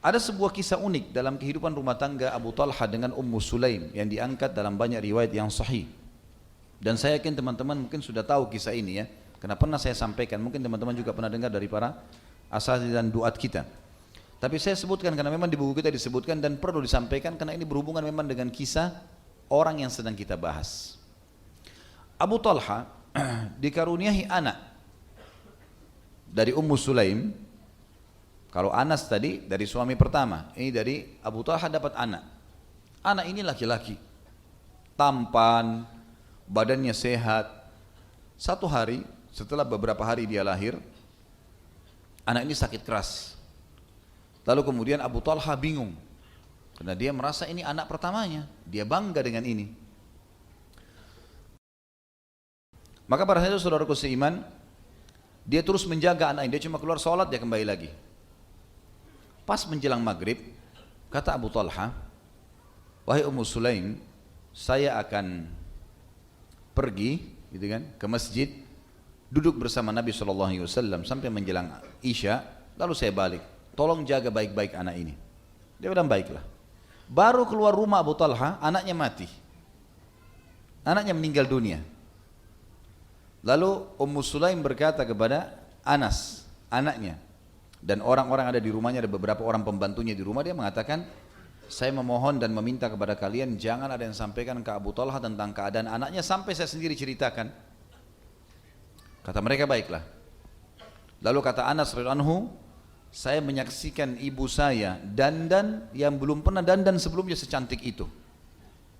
Ada sebuah kisah unik dalam kehidupan rumah tangga Abu Talha dengan Ummu Sulaim yang diangkat dalam banyak riwayat yang sahih. Dan saya yakin teman-teman mungkin sudah tahu kisah ini ya, karena pernah saya sampaikan, mungkin teman-teman juga pernah dengar dari para asatidz dan duat kita. Tapi saya sebutkan karena memang di buku kita disebutkan dan perlu disampaikan karena ini berhubungan memang dengan kisah orang yang sedang kita bahas. Abu Talha dikaruniai anak dari Ummu Sulaim. Kalau Anas tadi dari suami pertama, ini dari Abu Talha dapat anak. Anak ini laki-laki, tampan, badannya sehat. Satu hari, setelah beberapa hari dia lahir, anak ini sakit keras. Lalu kemudian Abu Talha bingung, karena dia merasa ini anak pertamanya, dia bangga dengan ini. Maka pada saat itu saudaraku seiman, dia terus menjaga anak ini, dia cuma keluar sholat, dia kembali lagi. Pas menjelang maghrib, kata Abu Talha, wahai Ummu Sulaim, saya akan pergi gitu kan, ke masjid, duduk bersama Nabi SAW sampai menjelang Isya, lalu saya balik. Tolong jaga baik-baik anak ini. Dia bilang baiklah. Baru keluar rumah Abu Talha, anaknya mati. Anaknya meninggal dunia. Lalu Ummu Sulaim berkata kepada Anas, anaknya, dan orang-orang ada di rumahnya, ada beberapa orang pembantunya di rumah, dia mengatakan, saya memohon dan meminta kepada kalian jangan ada yang sampaikan ke Abu Talha tentang keadaan anaknya sampai saya sendiri ceritakan. Kata mereka baiklah. Lalu kata Anas radhiyallahu anhu, saya menyaksikan ibu saya dandan yang belum pernah dandan sebelumnya secantik itu.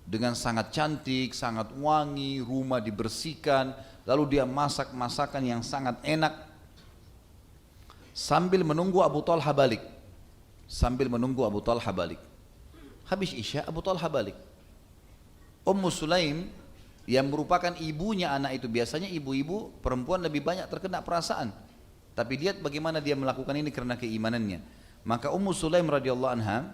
Dengan sangat cantik, sangat wangi, rumah dibersihkan, lalu dia masak masakan yang sangat enak. Sambil menunggu Abu Talha balik. Habis Isya Abu Talha balik. Ummu Sulaim yang merupakan ibunya anak itu, biasanya ibu-ibu perempuan lebih banyak terkena perasaan. Tapi lihat bagaimana dia melakukan ini karena keimanannya. Maka Ummu Sulaim radhiyallahu anha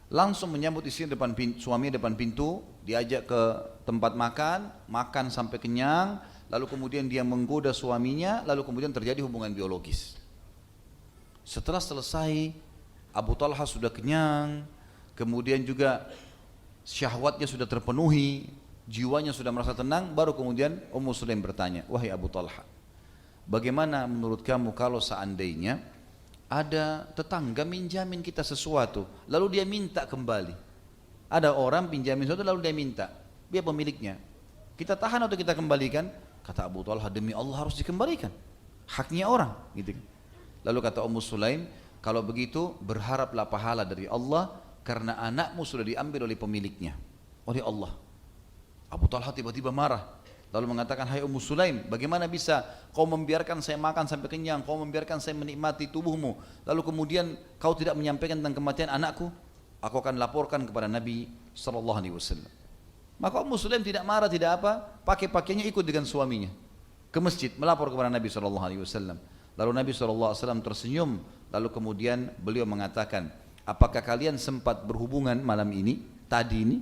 langsung menyambut istrinya depan pintu, suaminya depan pintu, diajak ke tempat makan, makan sampai kenyang, lalu kemudian dia menggoda suaminya, lalu kemudian terjadi hubungan biologis. Setelah selesai, Abu Talha sudah kenyang, kemudian juga syahwatnya sudah terpenuhi, jiwanya sudah merasa tenang, baru kemudian Ummu Sulaim bertanya, wahai Abu Talha, bagaimana menurut kamu kalau seandainya ada tetangga minjamin kita sesuatu, lalu dia minta kembali. Ada orang pinjamin sesuatu lalu dia minta, dia pemiliknya, kita tahan atau kita kembalikan? Kata Abu Talha, demi Allah harus dikembalikan, haknya orang gitu. Lalu kata Ummu Sulaim, kalau begitu berharaplah pahala dari Allah karena anakmu sudah diambil oleh pemiliknya, oleh Allah. Abu Talha tiba-tiba marah, lalu mengatakan, hai Ummu Sulaim, bagaimana bisa kau membiarkan saya makan sampai kenyang, kau membiarkan saya menikmati tubuhmu, lalu kemudian kau tidak menyampaikan tentang kematian anakku? Aku akan laporkan kepada Nabi SAW. Maka Ummu Sulaim tidak marah, tidak apa, pakai pakaiannya ikut dengan suaminya ke masjid, melapor kepada Nabi SAW. Lalu Nabi SAW tersenyum, lalu kemudian beliau mengatakan, apakah kalian sempat berhubungan malam ini, tadi ini?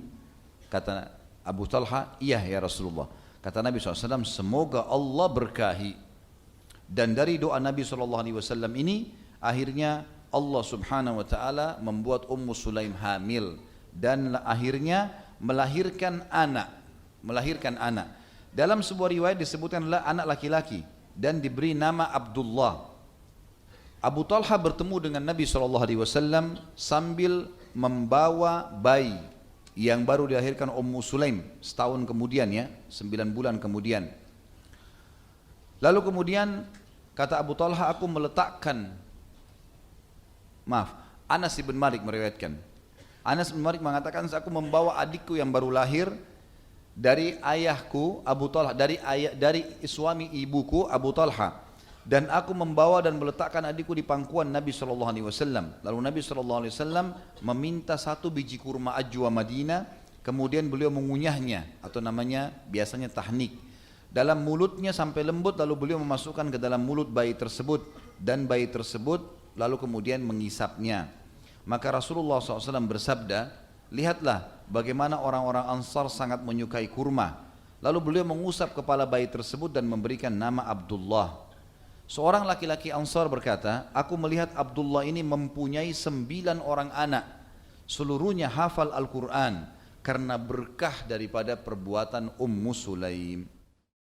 Kata Abu Talha, iya ya Rasulullah. Kata Nabi SAW, semoga Allah berkahi. Dan dari doa Nabi SAW ini, akhirnya Allah Subhanahu Wa Taala membuat Ummu Sulaim hamil dan akhirnya melahirkan anak. Dalam sebuah riwayat disebutkan adalah anak laki-laki dan diberi nama Abdullah. Abu Talha bertemu dengan Nabi SAW sambil membawa bayi yang baru dilahirkan Ummu Sulaim setahun kemudian ya, 9 bulan kemudian. Lalu kemudian kata Abu Talha, aku meletakkan, Anas bin Malik meriwayatkan. Anas bin Malik mengatakan, aku membawa adikku yang baru lahir dari ayahku Abu Talha, dari suami ibuku Abu Talha, dan aku membawa dan meletakkan adikku di pangkuan Nabi SAW. Lalu Nabi SAW meminta 1 biji kurma ajwa Madinah, kemudian beliau mengunyahnya atau namanya biasanya tahnik dalam mulutnya sampai lembut, lalu beliau memasukkan ke dalam mulut bayi tersebut dan bayi tersebut lalu kemudian mengisapnya. Maka Rasulullah SAW bersabda, lihatlah bagaimana orang-orang Ansar sangat menyukai kurma. Lalu beliau mengusap kepala bayi tersebut dan memberikan nama Abdullah. Seorang laki-laki Ansar berkata, aku melihat Abdullah ini mempunyai 9 orang anak, seluruhnya hafal Al-Quran karena berkah daripada perbuatan Ummu Sulaim.